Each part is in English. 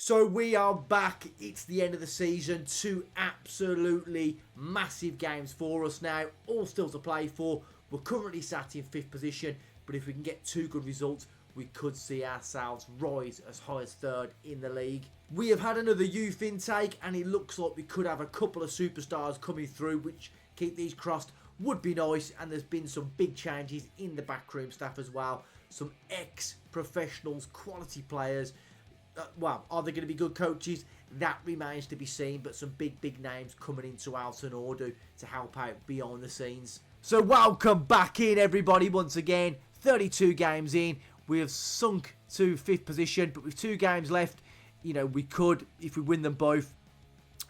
So we are back. It's the end of the season. Two absolutely massive games for us now. All still to play for. We're currently sat in 5th position, but if we can get 2 good results, we could see ourselves rise as high as 3rd in the league. We have had another youth intake, and it looks like we could have a couple of superstars coming through, which, keep these crossed, would be nice. And there's been some big changes in the backroom staff as well. Some ex-professionals, quality players. Well, are they going to be good coaches? That remains to be seen, but some big names coming into Altinordu to help out behind the scenes. So welcome back in, everybody, once again. 32 games in. We have sunk to 5th position, but with 2 games left, you know, we could, if we win them both,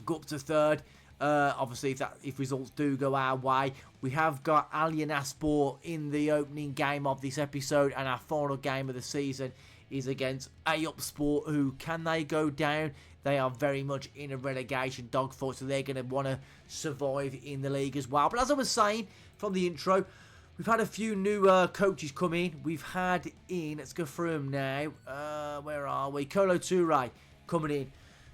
go up to 3rd. Obviously, if results do go our way. We have got Altinordu in the opening game of this episode, and our final game of the season is against EUROPA, who, can they go down? They are very much in a relegation dogfight, so they're going to want to survive in the league as well. But as I was saying from the intro, we've had a few new coaches come in. We've had in, let's go through them now. Where are we? Kolo Toure coming in.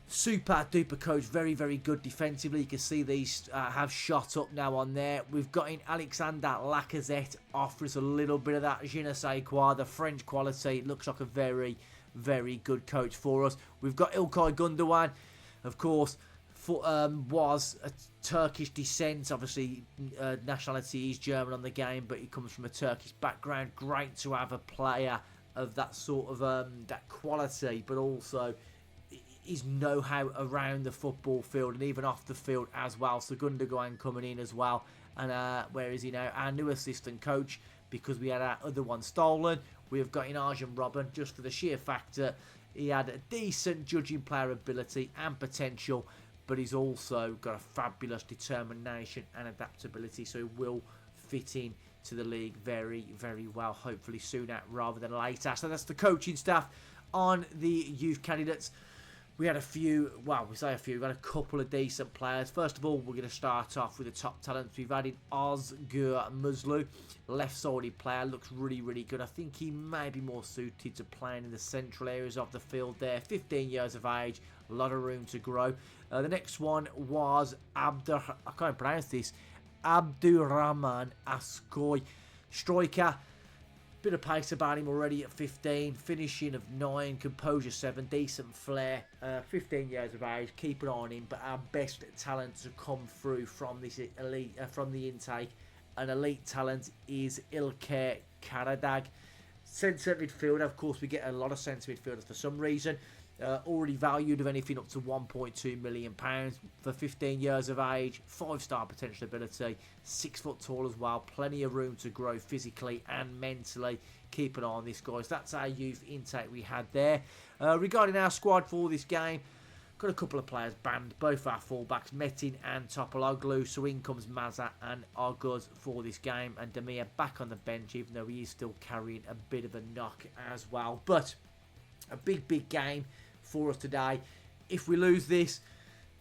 Super duper coach, very good defensively. You can see these have shot up now on there. We've got in Alexander Lacazette, offers a little bit of that je ne sais quoi, the French quality. It looks like a very good coach for us. We've got İlkay Gundogan, of course, was a Turkish descent. Obviously, nationality is German on the game, but he comes from a Turkish background. Great to have a player of that sort of that quality, but also his know-how around the football field and even off the field as well. So Gundogan coming in as well. And where is he now? Our new assistant coach, because we had our other one stolen. We have got in Arjen Robben, just for the sheer factor he had a decent judging player ability and potential, but he's also got a fabulous determination and adaptability, so he will fit in to the league very well, hopefully sooner rather than later. So that's the coaching staff on the youth candidates. We had a few, well, we say a few, we've had a couple of decent players. First of all, we're going to start off with the top talents. We've added Özgür Muzlu, left-sided player, looks really good. I think he may be more suited to playing in the central areas of the field there. 15 years of age, a lot of room to grow. The next one was I can't pronounce this, Abdurrahman Askoy, striker. Bit of pace about him already at 15, finishing of 9, composure 7, decent flair, 15 years of age, keep an eye on him. But our best talent to come through from this elite, from the intake, an elite talent is İlker Karadag. Centre midfielder, of course, we get a lot of centre midfielders for some reason. Already valued of anything up to £1.2 million for 15 years of age, 5-star potential ability, 6 foot tall as well, plenty of room to grow physically and mentally. Keep an eye on this, guys. That's our youth intake we had there. Regarding our squad for this game, got a couple of players banned, both our fullbacks, Metin and Topaloglu. So in comes Maza and Arguz for this game, and Demir back on the bench, even though he is still carrying a bit of a knock as well. But a big game for us today. If we lose this,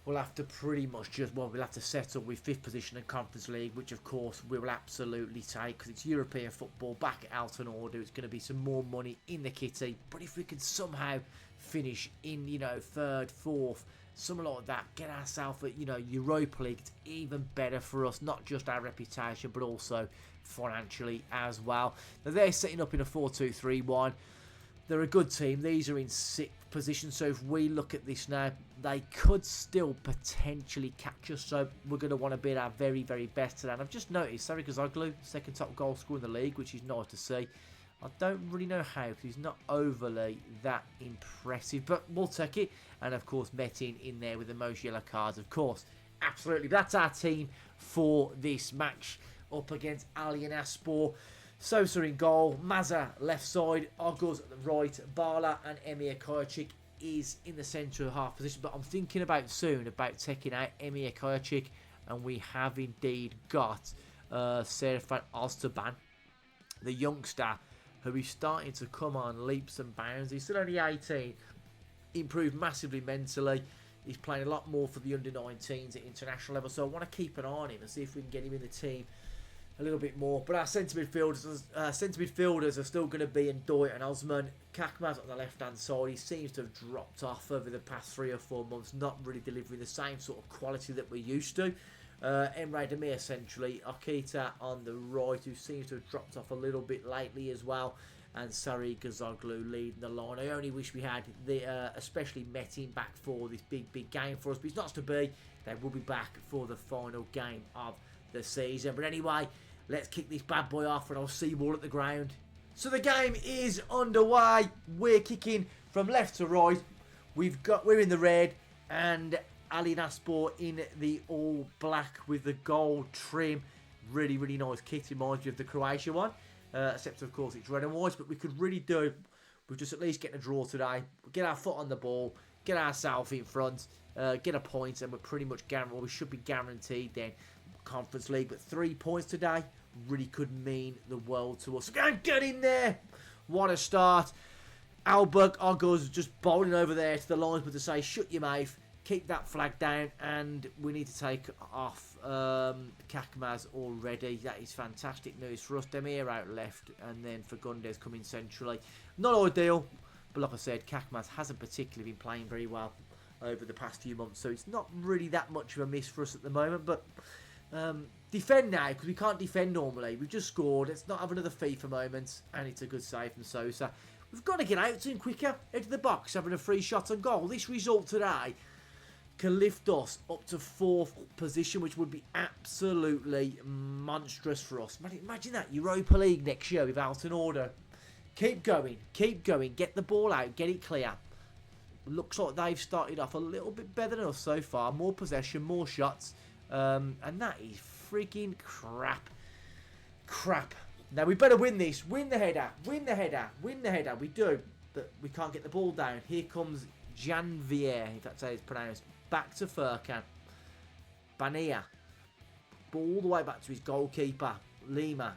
we'll have to pretty much we'll have to settle with 5th position in Conference League, which of course we will absolutely take, because it's European football back at Altinordu. It's going to be some more money in the kitty. But if we could somehow finish in, 3rd, 4th, something like that, get ourselves at, Europa League, it's even better for us, not just our reputation, but also financially as well. Now they're setting up in a 4-2-3-1. They're a good team. These are in 6th position, so if we look at this now, they could still potentially catch us. So we're going to want to be at our very best today. And I've just noticed Sarı Kazoglu, 2nd top goal scorer in the league, which is nice to see. I don't really know how, because he's not overly that impressive, but we'll take it. And of course, Metin in there with the most yellow cards, of course. Absolutely. But that's our team for this match up against Altinordu. Sosa in goal, Maza left side, Arguz at the right, Bala and Emir Kayacik is in the centre of half position. But I'm thinking soon about taking out Emir Kayacik, and we have indeed got Serfan Oztuban, the youngster, who is starting to come on leaps and bounds. He's still only 18, improved massively mentally. He's playing a lot more for the under-19s at international level, so I want to keep an eye on him and see if we can get him in the team a little bit more. But our centre midfielders are still going to be Ndoye and Osman. Kakmaz on the left-hand side, he seems to have dropped off over the past 3 or 4 months, not really delivering the same sort of quality that we're used to. Emre Demir centrally, Akita on the right, who seems to have dropped off a little bit lately as well, and Sarri Gazoglu leading the line. I only wish we had especially Metin back for this big game for us, but it's not to be. They will be back for the final game of the season. But anyway, let's kick this bad boy off, and I'll see you all at the ground. So the game is underway. We're kicking from left to right. We're in the red, and Altinordu in the all black with the gold trim. Really, really nice kit. Reminds me of the Croatia one. Except, of course, it's red and white. But we could really do with just at least getting a draw today. Get our foot on the ball. Get ourselves in front. Get a point. And we're pretty much guaranteed. Well, we should be guaranteed then Conference League. But 3 points today really could mean the world to us. Get in there. What a start. Alberg Oguz just bowling over there to the linesman to say, shut your mouth. Keep that flag down, and we need to take off Kakmaz already. That is fantastic news for us. Demir out left, and then Fagundes coming centrally. Not ideal, but like I said, Kakmaz hasn't particularly been playing very well over the past few months, so it's not really that much of a miss for us at the moment. But defend now, because we can't defend normally. We've just scored. Let's not have another FIFA moment, and it's a good save from Sosa. We've got to get out to him quicker, into the box, having a free shot on goal. This result today can lift us up to 4th position, which would be absolutely monstrous for us. Imagine that, Europa League next year with Altinordu. Keep going, get the ball out, get it clear. Looks like they've started off a little bit better than us so far. More possession, more shots, and that is freaking crap. Now we better win this. Win the header. We do, but we can't get the ball down. Here comes Janvier, if that's how it's pronounced. Back to Furkan. Bania. Ball all the way back to his goalkeeper. Lima.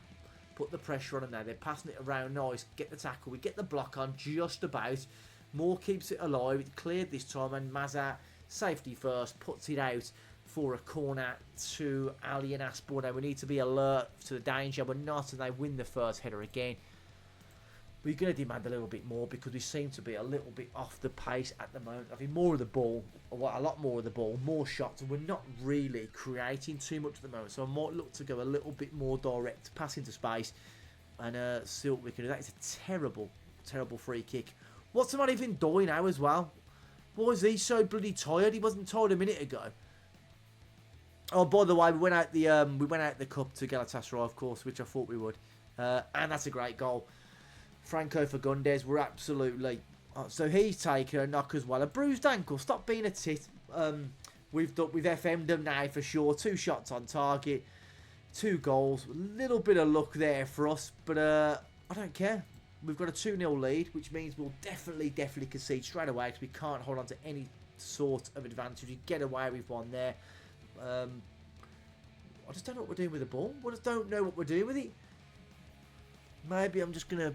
Put the pressure on him there. They're passing it around nice. Get the tackle. We get the block on just about. Moore keeps it alive. It's cleared this time. And Mazat, safety first, puts it out for a corner to Altinordu. Now we need to be alert to the danger. We're not, and they win the first header again. We're going to demand a little bit more because we seem to be a little bit off the pace at the moment. I think more of the ball, a lot more of the ball, more shots, and we're not really creating too much at the moment. So I might look to go a little bit more direct, pass into space, and see what we can do. That is a terrible, terrible free kick. What's the man even doing now as well? Why is he so bloody tired? He wasn't tired a minute ago. Oh, by the way, we went out the cup to Galatasaray, of course, which I thought we would, and that's a great goal. Franco Fagundes, we're absolutely... so he's taken a knock as well. A bruised ankle. Stop being a tit. We've FM'd him now for sure. 2 shots on target. 2 goals. A little bit of luck there for us. But I don't care. We've got a 2-0 lead, which means we'll definitely concede straight away because we can't hold on to any sort of advantage. We get away with one there. I just don't know what we're doing with the ball. I just don't know what we're doing with it. Maybe I'm just going to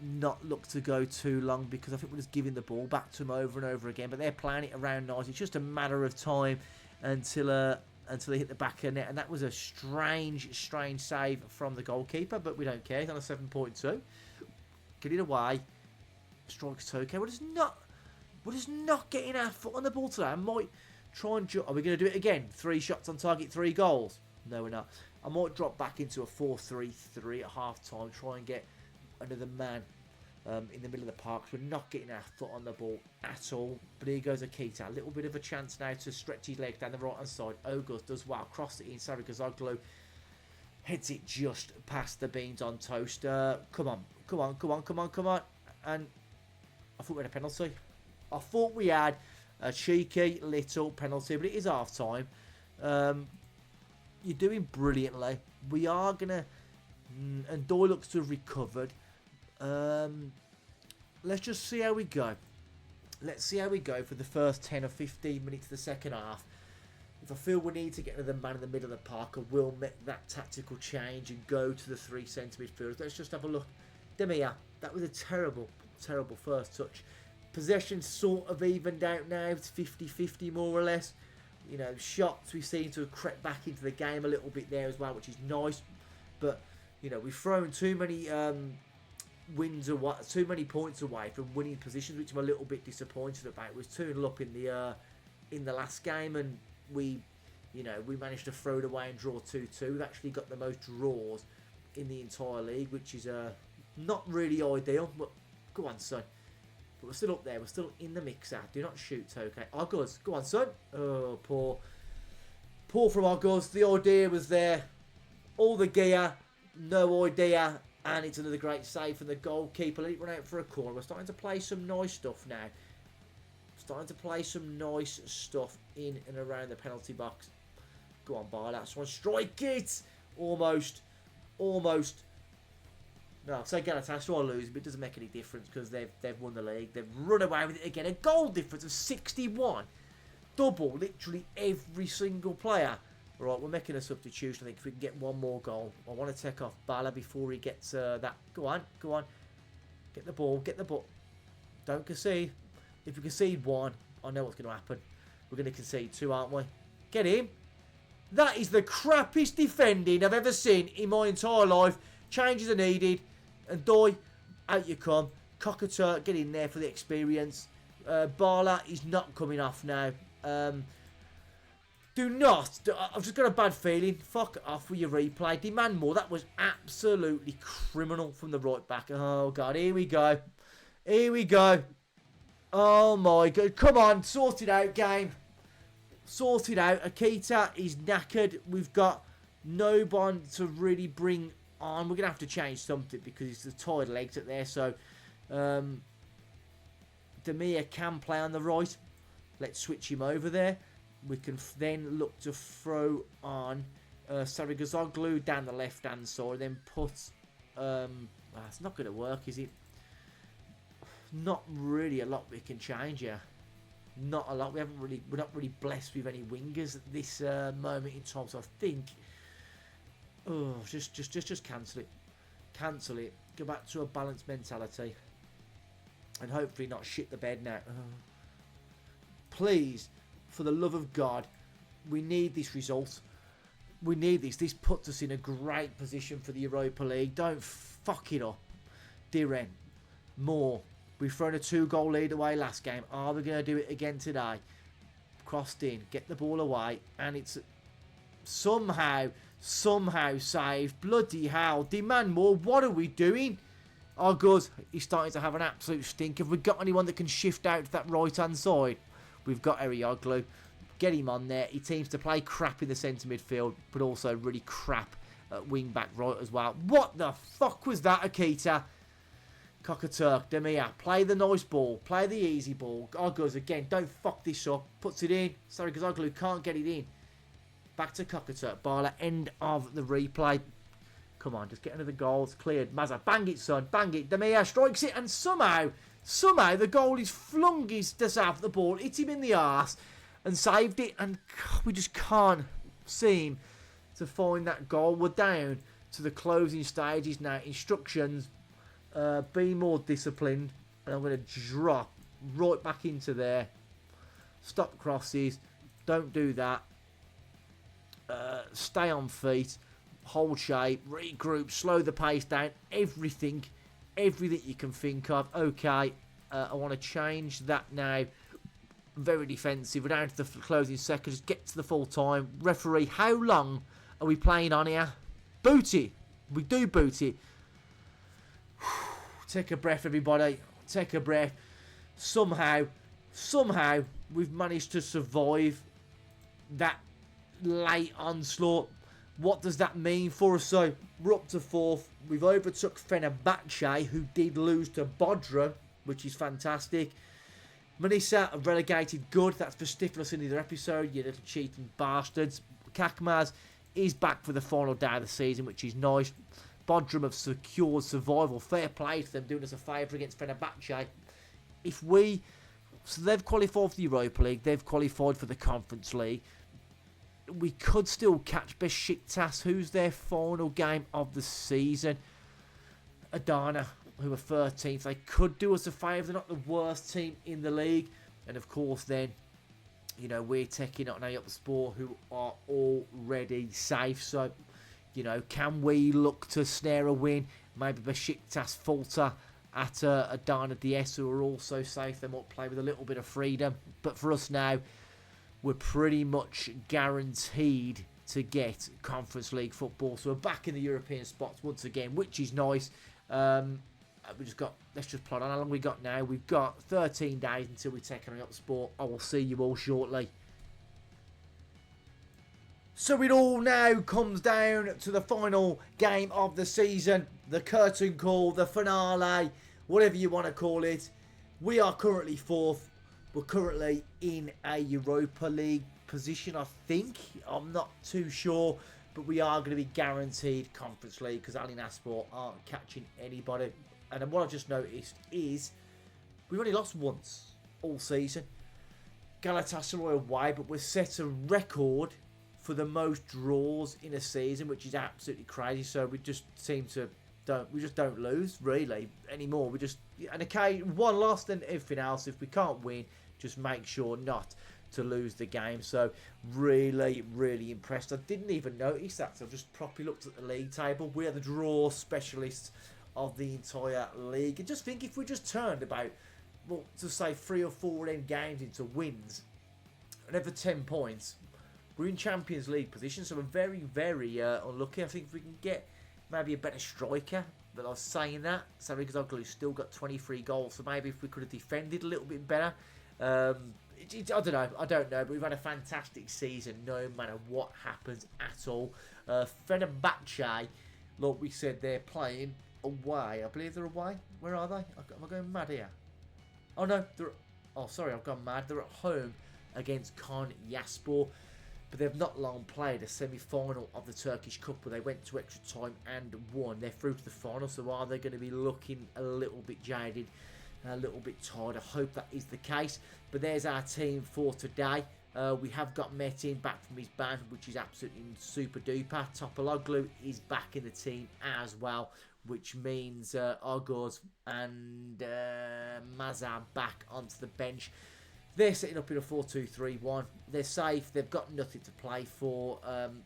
not look to go too long because I think we're just giving the ball back to them over and over again. But they're playing it around nice. It's just a matter of time until they hit the back of the net. And that was a strange save from the goalkeeper. But we don't care. He's on a 7.2. Get it away. Strike's okay. We're just not getting our foot on the ball today. I might try and... Are we going to do it again? 3 shots on target, 3 goals? No, we're not. I might drop back into a 4-3-3 at half-time. Try and get another man in the middle of the park. We're not getting our foot on the ball at all. But here goes Akita. A little bit of a chance now to stretch his legs down the right-hand side. Oguz does well. Crossed it in. Sarri Gazoglu heads it just past the beans on toast. Come on. And I thought we had a penalty. I thought we had a cheeky little penalty, but it is half-time. You're doing brilliantly. We are going to... And Doyle looks to have recovered. Let's just see how we go. Let's see how we go for the first 10 or 15 minutes of the second half. If I feel we need to get another man in the middle of the park, I will make that tactical change and go to the 3 centre midfielders. Let's just have a look. Demir, that was a terrible first touch. Possession sort of evened out now. It's 50-50 more or less. You know, shots we seem to have crept back into the game a little bit there as well, which is nice. but you know, we've thrown too many wins away, too many points away from winning positions, which I'm a little bit disappointed about. It was 2-0 up in the last game, and we managed to throw it away and draw 2-2. We've actually got the most draws in the entire league, which is not really ideal, but go on, son. But we're still up there. We're still in the mixer. Do not shoot, okay? Argos, go on, son. Oh, poor from Argos. The idea was there. All the gear, no idea. And it's another great save from the goalkeeper. Let it run out for a corner. We're starting to play some nice stuff now. Starting to play some nice stuff in and around the penalty box. Go on, bar. That's one. Strike it! Almost. No, so Galatasaray are losing, but it doesn't make any difference because they've won the league. They've run away with it again. A goal difference of 61. Double, literally every single player. Right, we're making a substitution. I think if we can get one more goal. I want to take off Bala before he gets that. Go on. Get the ball. Don't concede. If we concede one, I know what's going to happen. We're going to concede two, aren't we? Get him. That is the crappiest defending I've ever seen in my entire life. Changes are needed. And Doi, out you come. Cockatoo, get in there for the experience. Bala is not coming off now. Do not. I've just got a bad feeling. Fuck off with your replay. Demand more. That was absolutely criminal from the right back. Oh, God. Here we go. Oh, my God. Come on. Sort it out, game. Sort it out. Akita is knackered. We've got no one to really bring on. We're going to have to change something because it's the tired legs up there. So, Demir can play on the right. Let's switch him over there. We can then look to throw on Sarigazoglu down the left-hand side. Then put... it's not going to work, is it? Not really a lot we can change here. Not a lot. We're not really blessed with any wingers at this moment in time. So I think... Oh, just cancel it. Cancel it. Go back to a balanced mentality. And hopefully not shit the bed now. Please... For the love of God, we need this result. We need this. This puts us in a great position for the Europa League. Don't fuck it up. Diren, more. We've thrown a 2-goal lead away last game. Are we going to do it again today? Crossed in. Get the ball away. And it's somehow saved. Bloody hell. Demand more. What are we doing? Oh, good. He's starting to have an absolute stink. Have we got anyone that can shift out to that right-hand side? We've got Erioglu. Get him on there. He seems to play crap in the centre midfield, but also really crap at wing back right as well. What the fuck was that, Akita? Cockatoo, Demir, play the nice ball. Play the easy ball. Argos again, don't fuck this up. Puts it in. Sorry, because Oglu can't get it in. Back to Cockatoo. Bala, end of the replay. Come on, just get another goal. It's cleared. Mazza, bang it, son. Bang it. Demir strikes it, and somehow the goalie's flung himself the ball, hit him in the arse, and saved it. And we just can't seem to find that goal. We're down to the closing stages now. Instructions, be more disciplined. And I'm going to drop right back into there. Stop crosses. Don't do that. Stay on feet. Hold shape. Regroup. Slow the pace down. Everything you can think of. Okay, I want to change that now. Very defensive. We're down to the closing seconds. Get to the full time. Referee, how long are we playing on here? Boot it. We do boot it. Take a breath, everybody. Take a breath. Somehow, we've managed to survive that late onslaught. What does that mean for us? So, we're up to 4th. We've overtook Fenerbahce, who did lose to Bodrum, which is fantastic. Manisa are relegated. Good. That's for Stifler in the other episode. You little cheating bastards. Kakmaz is back for the final day of the season, which is nice. Bodrum have secured survival. Fair play to them, doing us a favour against Fenerbahce. So they've qualified for the Europa League. They've qualified for the Conference League. We could still catch Besiktas, who's their final game of the season. Adana, who are 13th. They could do us a favour. They're not the worst team in the league. And of course then, we're taking on Sport, who are already safe. So can we look to snare a win? Maybe Besiktas falter at Adana DS, who are also safe. They might play with a little bit of freedom. But for us now, we're pretty much guaranteed to get Conference League football. So we're back in the European spots once again, which is nice. Let's just plot on how long we got now. We've got 13 days until we take on up sport. I will see you all shortly. So it all now comes down to the final game of the season, the curtain call, the finale, whatever you want to call it. We are currently 4th. We're currently in a Europa League position, I think. I'm not too sure, but we are going to be guaranteed Conference League because Altinordu aren't catching anybody. And then what I've just noticed is we've only lost once all season. Galatasaray away, but we're set a record for the most draws in a season, which is absolutely crazy. So we just don't lose really anymore. One loss and everything else. If we can't win, just make sure not to lose the game. So really, really impressed. I didn't even notice that. So I just properly looked at the league table. We are the draw specialists of the entire league. And just think if we just turned about, to say 3 or 4 of them games into wins, and over 10 points, we're in Champions League position. So we're very, very unlucky. I think if we can get maybe a better striker, but I was saying that, Sarri Gazoglu's still got 23 goals. So maybe if we could have defended a little bit better. I don't know, but we've had a fantastic season no matter what happens at all. Fenerbahce, like we said, they're playing away. I believe they're away. Where are they? Am I going mad here? Oh no, I've gone mad. They're at home against Konyaspor, but they've not long played a semi-final of the Turkish Cup where they went to extra time and won. They're through to the final, so are they going to be looking a little bit jaded, a little bit tired? I hope that is the case. But there's our team for today. We have got Metin back from his ban, which is absolutely super duper. Topologlu is back in the team as well, which means Oguz and Mazar back onto the bench. They're setting up in a 4-2-3-1. They're safe. They've got nothing to play for.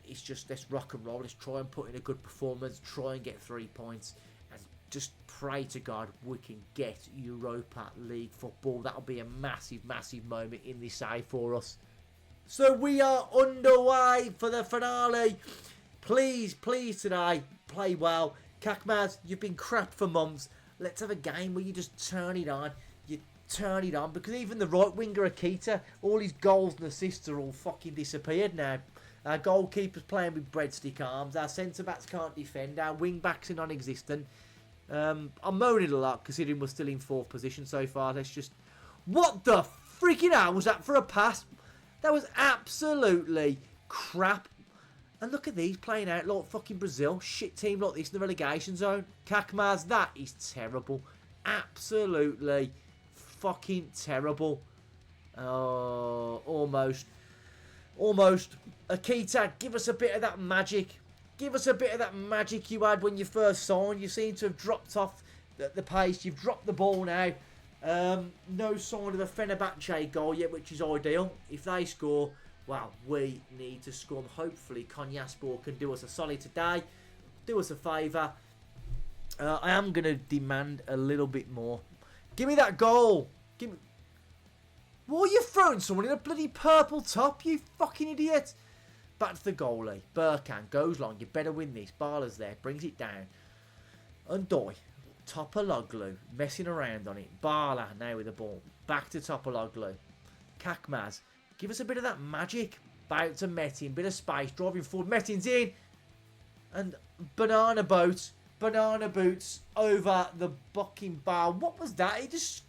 It's just let's rock and roll. Let's try and put in a good performance. Try and get 3 points. And just pray to God we can get Europa League football. That'll be a massive, massive moment in this side for us. So we are underway for the finale. Please, please today, play well. Kakmaz, you've been crap for months. Let's have a game where you just turn it on. You turn it on, because even the right winger Akita, all his goals and assists are all fucking disappeared now. Our goalkeeper's playing with breadstick arms. Our centre-backs can't defend. Our wing-backs are non-existent. I'm moaning a lot considering we're still in 4th position so far. Let's just... What the freaking hell was that for a pass? That was absolutely crap. And look at these playing out like fucking Brazil. Shit team like this in the relegation zone. Kakmaz, that is terrible. Absolutely fucking terrible. Oh, almost. Akita, give us a bit of that magic. Give us a bit of that magic you had when you first signed. You seem to have dropped off the pace. You've dropped the ball now. No sign of a Fenerbahce goal yet, which is ideal. If they score, well, we need to score. Hopefully, Konyaspor can do us a solid today. Do us a favour. I am going to demand a little bit more. Give me that goal. Give me... Why are you throwing someone in a bloody purple top, you fucking idiot? Back to the goalie. Burkan goes long. You better win this. Barla's there. Brings it down. Undoy. Topologlu. Messing around on it. Barla now with the ball. Back to Topologlu. Kakmaz. Give us a bit of that magic. Back to Metin. Bit of space. Driving forward. Metin's in. And banana boots over the bucking bar. What was that? He just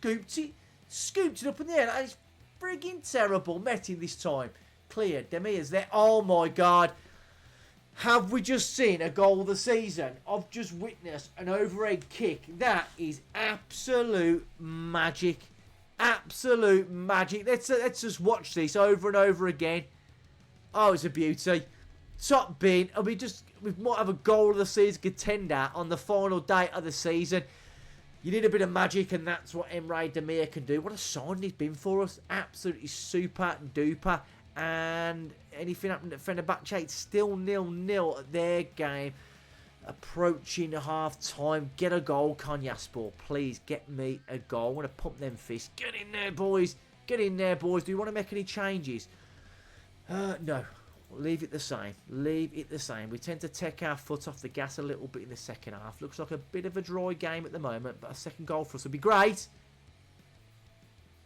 scooped it up in the air. That is frigging terrible. Metin this time. Clear. Demir's there. Oh my God. Have we just seen a goal of the season? I've just witnessed an overhead kick. That is absolute magic. Absolute magic. Let's just watch this over and over again. Oh, it's a beauty. Top bin. And we might have a goal of the season contender on the final day of the season. You need a bit of magic, and that's what Emre Demir can do. What a sign he's been for us. Absolutely super duper. And anything happened at Fenerbahce? It's still 0-0 at their game. Approaching half time. Get a goal, Konyaspor. Please get me a goal. I want to pump them fists. Get in there, boys. Get in there, boys. Do you want to make any changes? No. Leave it the same. Leave it the same. We tend to take our foot off the gas a little bit in the second half. Looks like a bit of a dry game at the moment, but a second goal for us would be great.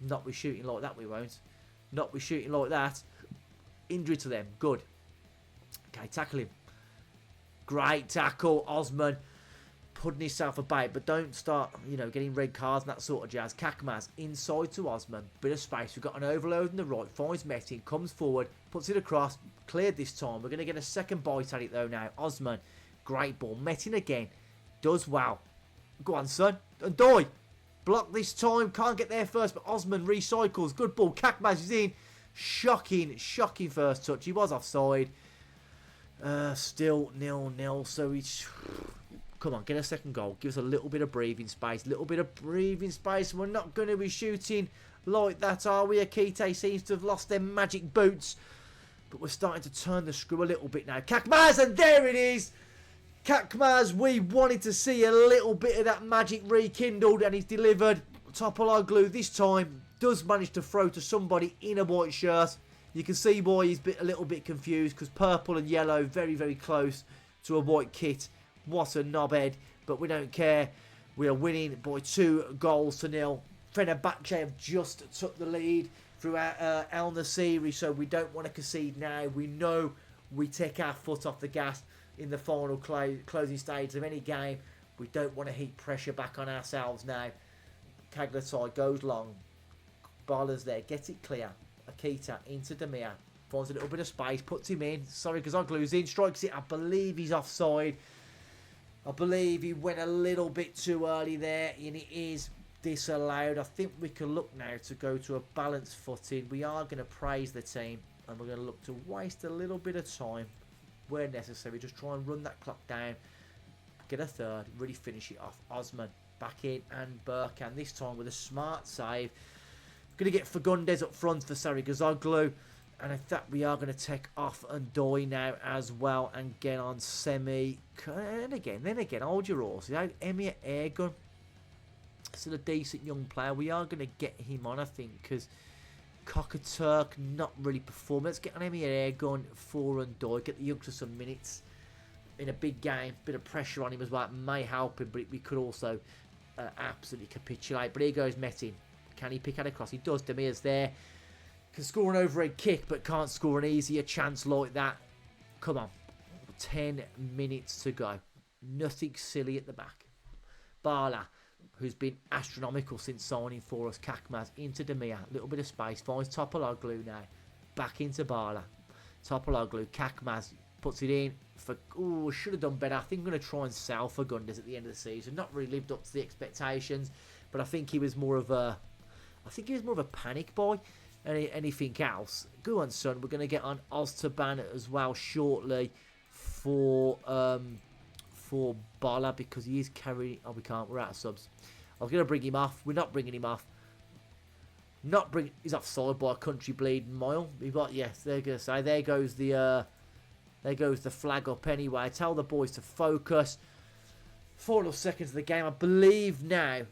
Not with shooting like that, we won't. Not with shooting like that. Injury to them. Good. Okay, tackle him. Great tackle. Osman putting himself about, but don't start, getting red cards and that sort of jazz. Kakmaz inside to Osman. Bit of space. We've got an overload on the right. Finds Metin. Comes forward. Puts it across. Cleared this time. We're going to get a second bite at it though now. Osman. Great ball. Metin again. Does well. Go on, son. And die. Block this time. Can't get there first, but Osman recycles. Good ball. Kakmaz is in. Shocking first touch. He was offside. Still 0-0. So he's... Come on, get a second goal. Give us a little bit of breathing space. We're not going to be shooting like that, are we? Akite seems to have lost their magic boots. But we're starting to turn the screw a little bit now. Kakmaz, and there it is. Kakmaz, we wanted to see a little bit of that magic rekindled, and he's delivered. Topologlu this time does manage to throw to somebody in a white shirt. You can see why he's a little bit confused, because purple and yellow very, very close to a white kit. What a knobhead, but we don't care. We are winning by 2-0. Fenerbahce have just took the lead through El Nasiri, so we don't want to concede now. We know we take our foot off the gas in the final closing stage of any game. We don't want to heap pressure back on ourselves now. Kaglatai goes long. Bala's there, gets it clear. Akita into Demir. Finds a little bit of space, puts him in. Sorry, Gazoglu's in, strikes it. I believe he's offside. I believe he went a little bit too early there, and it is disallowed. I think we can look now to go to a balanced footing. We are going to praise the team, and we're going to look to waste a little bit of time where necessary. Just try and run that clock down, get a third, really finish it off. Osman back in, and Burkan this time with a smart save. Going to get Fagundes up front for Sarigazoglu. And in fact, we are going to take off and die now as well and get on Semi. And then again, hold your horses. Emir Airgun, still a decent young player. We are going to get him on, I think, because Kokaturk not really performing. Let's get on Emir Airgun for and die. Get the youngster some minutes in a big game. Bit of pressure on him as well. It may help him, but we could also absolutely capitulate. But here goes Metin. Can he pick out across? He does. Demir's there. Can score an overhead kick, but can't score an easier chance like that. Come on. 10 minutes to go. Nothing silly at the back. Bala, who's been astronomical since signing for us. Kakmaz into Demir. A little bit of space. Finds Topologlu now. Back into Bala. Topologlu. Kakmaz puts it in. Should have done better. I think I'm going to try and sell Fagundes at the end of the season. Not really lived up to the expectations, but I think he was more of a panic buy. Anything else? Go on, son. We're going to get on Oztaban as well shortly for Bala, because he is carrying... Oh, we can't. We're out of subs. I was going to bring him off. We're not bringing him off. He's offside by a country bleeding mile. Yes, they're going to say. There goes the flag up anyway. Tell the boys to focus. 4 seconds of the game. I believe now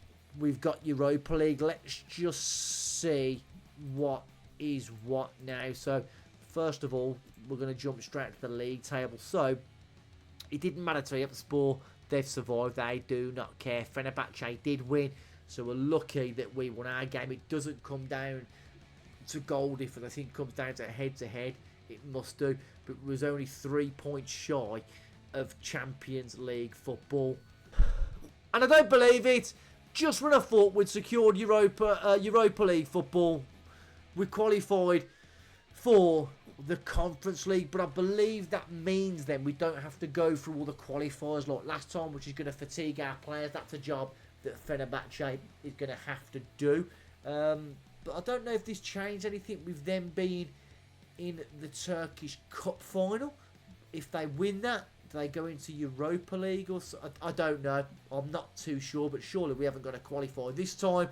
we've got Europa League. Let's just see what is what now. So first of all, we're going to jump straight to the league table. So it didn't matter to Spor. They've survived. They do not care. Fenerbahce did win, so we're lucky that we won our game. It doesn't come down to goal difference. I think it comes down to head-to-head. It must do, but it was only 3 points shy of Champions League football. And I don't believe it. Just when I thought we'd secured Europa League football, we qualified for the Conference League, but I believe that means then we don't have to go through all the qualifiers like last time, which is going to fatigue our players. That's a job that Fenerbahce is going to have to do. But I don't know if this changed anything with them being in the Turkish Cup final. If they win that, do they go into Europa League or so? I don't know. I'm not too sure, but surely we haven't got to qualify this time.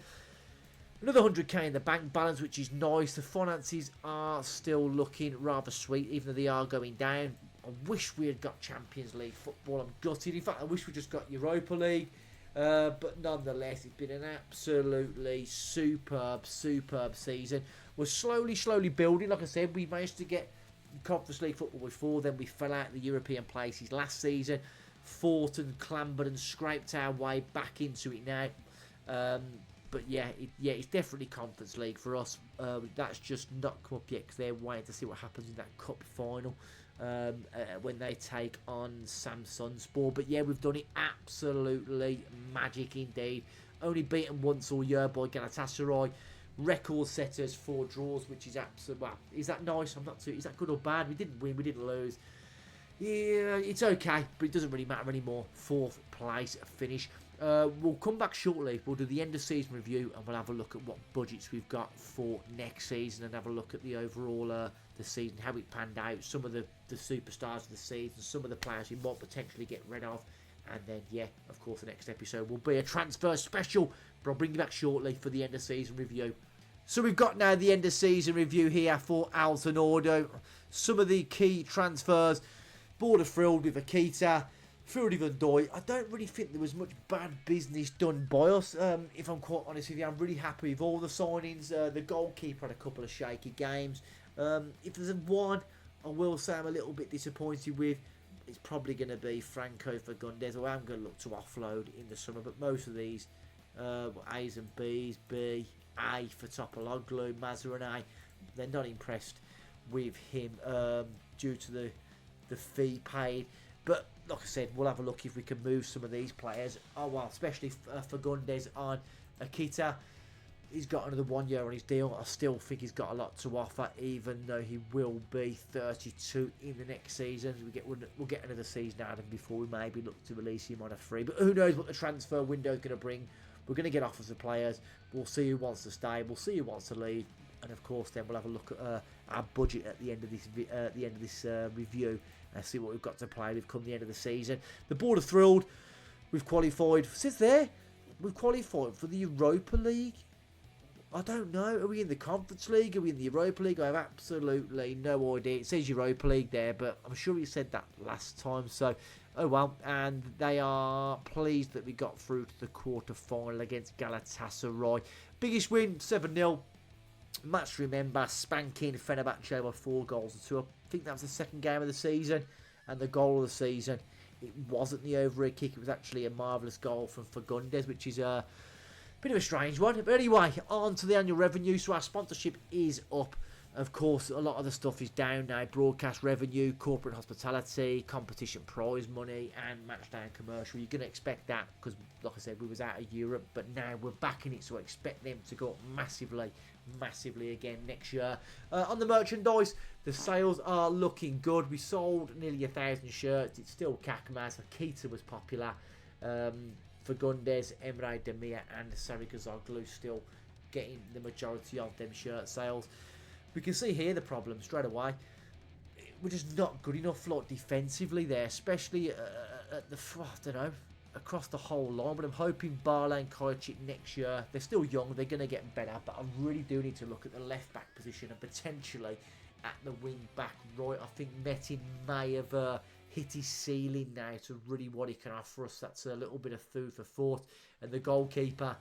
Another 100k in the bank balance, which is nice. The finances are still looking rather sweet, even though they are going down. I wish we had got Champions League football. I'm gutted. In fact, I wish we just got Europa League. But nonetheless, it's been an absolutely superb season. We're slowly building. Like I said, we managed to get Conference League football before, then we fell out of the European places last season. Fought and clambered and scraped our way back into it now. But yeah, it's definitely Conference League for us. That's just not come up yet because they're waiting to see what happens in that cup final when they take on Samsunspor. But yeah, we've done it absolutely magic indeed. Only beaten once all year by Galatasaray. Record setters, 4 draws, which is absolutely, well, is that nice? I'm not too, is that good or bad? We didn't win, we didn't lose. Yeah, it's okay, but it doesn't really matter anymore. 4th place finish. We'll come back shortly. We'll do the end of season review and we'll have a look at what budgets we've got for next season and have a look at the overall the season, how it panned out, some of the superstars of the season, some of the players we might potentially get rid of. And then, yeah, of course, the next episode will be a transfer special, but I'll bring you back shortly for the end of season review. So we've got now the end of season review here for Altinordu. Some of the key transfers. Border thrilled with Akita, Frildy Van Dijk. I don't really think there was much bad business done by us, if I'm quite honest with you. I'm really happy with all the signings. The goalkeeper had a couple of shaky games. If there's one I will say I'm a little bit disappointed with, it's probably going to be Franco Fagundes, who I'm going to look to offload in the summer. But most of these A's and B's, B, A for Topologlu, Mazraoui, they're not impressed with him due to the fee paid. But like I said, we'll have a look if we can move some of these players. Oh well, especially Fagundes on Akita. He's got another 1 year on his deal. I still think he's got a lot to offer, even though he will be 32 in the next season. We'll get another season out of him before we maybe look to release him on a free. But who knows what the transfer window is going to bring. We're going to get offers of players. We'll see who wants to stay. We'll see who wants to leave. And of course, then we'll have a look at our budget at the end of this review and see what we've got to play with come the end of the season. The board are thrilled. We've qualified. Since there, we've qualified for the Europa League. I don't know. Are we in the Conference League? Are we in the Europa League? I have absolutely no idea. It says Europa League there, but I'm sure he said that last time. So, oh well. And they are pleased that we got through to the quarter-final against Galatasaray. Biggest win, 7-0. Match to remember, spanking Fenerbahce by 4 goals to 2. I think that was the second game of the season. And the goal of the season, it wasn't the overhead kick. It was actually a marvellous goal from Fagundes, which is a bit of a strange one. But anyway, on to the annual revenue. So our sponsorship is up. Of course, a lot of the stuff is down now. Broadcast revenue, corporate hospitality, competition prize money, and matchday and commercial. You're going to expect that because, like I said, we was out of Europe. But now we're back in it, so I expect them to go up massively again next year. On the merchandise, the sales are looking good. We sold nearly 1,000 shirts. It's still Kakmaz. Akita was popular. Fagundes, Emre Demir and Sarıgözoglu still getting the majority of them shirt sales. We can see here the problem straight away. We're just not good enough like defensively there, especially at the, I don't know, across the whole line. But I'm hoping Barla and Kajicic next year, they're still young, they're going to get better. But I really do need to look at the left back position and potentially at the wing back right. I think Metin may have hit his ceiling now to really what he can offer us. That's a little bit of food for thought. And the goalkeeper,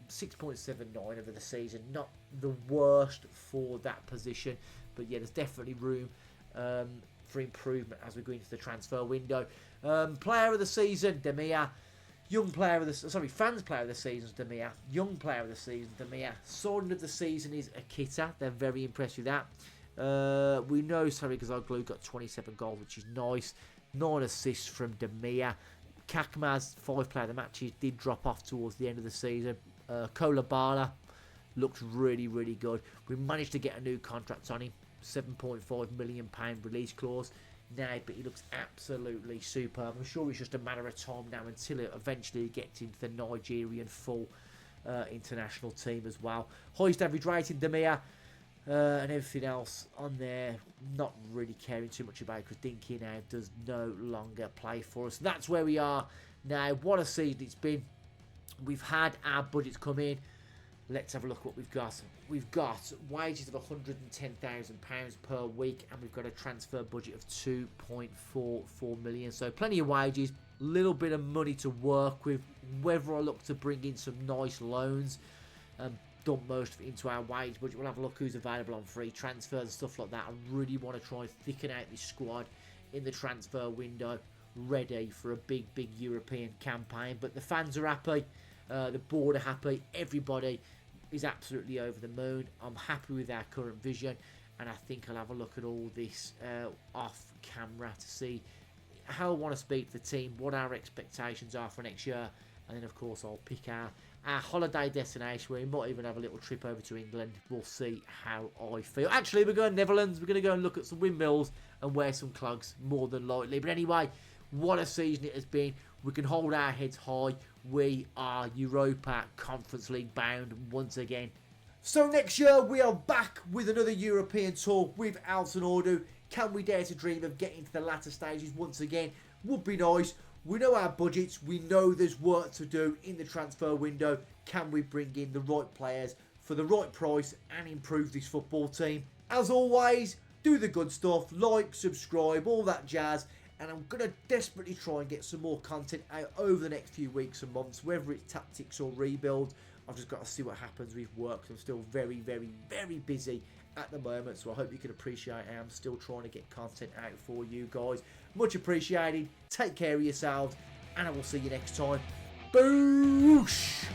6.79 over the season, not the worst for that position, but yeah, there's definitely room for improvement as we go into the transfer window. Player of the season, Demir. Fans player of the season is Demir. Young player of the season, Demir. Signing of the season is Akita. They're very impressed with that. We know Sarıgözoglu got 27 goals, which is nice. 9 assists from Demir. Kakmaz, 5 player of the matches, did drop off towards the end of the season. Kola Bala looked really good. We managed to get a new contract on him, £7.5 million release clause now, but he looks absolutely superb. I'm sure it's just a matter of time now until it eventually gets into the Nigerian full international team as well. Highest average rating, Demir. And everything else on there, not really caring too much about because Dinky now does no longer play for us. That's where we are now. What a season it's been. We've had our budgets come in. let's have a look at what we've got. We've got wages of £110,000 per week, and we've got a transfer budget of 2.44 million. So plenty of wages, little bit of money to work with. Whether I look to bring in some nice loans, dump most of it into our wage budget. We'll have a look who's available on free transfers and stuff like that. I really want to try and thicken out this squad in the transfer window, ready for a big European campaign. But the fans are happy, the board are happy, everybody is absolutely over the moon. I'm happy with our current vision, and I think I'll have a look at all this off camera to see how I want to speak to the team, what our expectations are for next year, and then of course I'll pick our holiday destination, where we might even have a little trip over to England. We'll see how I feel. Actually, we're going to Netherlands. We're going to go and look at some windmills and wear some clogs, more than likely. But anyway, what a season it has been. We can hold our heads high. We are Europa Conference League bound once again. So next year we are back with another European tour with Altinordu. Can we dare to dream of getting to the latter stages once again? Would be nice. We know our budgets. We know there's work to do in the transfer window. Can we bring in the right players for the right price and improve this football team? As always, do the good stuff. Like, subscribe, all that jazz. And I'm going to desperately try and get some more content out over the next few weeks and months, whether it's tactics or rebuild. I've just got to see what happens with work. I'm still very busy at the moment, so I hope you can appreciate I'm still trying to get content out for you guys. Much appreciated. Take care of yourselves, and I will see you next time. Boosh!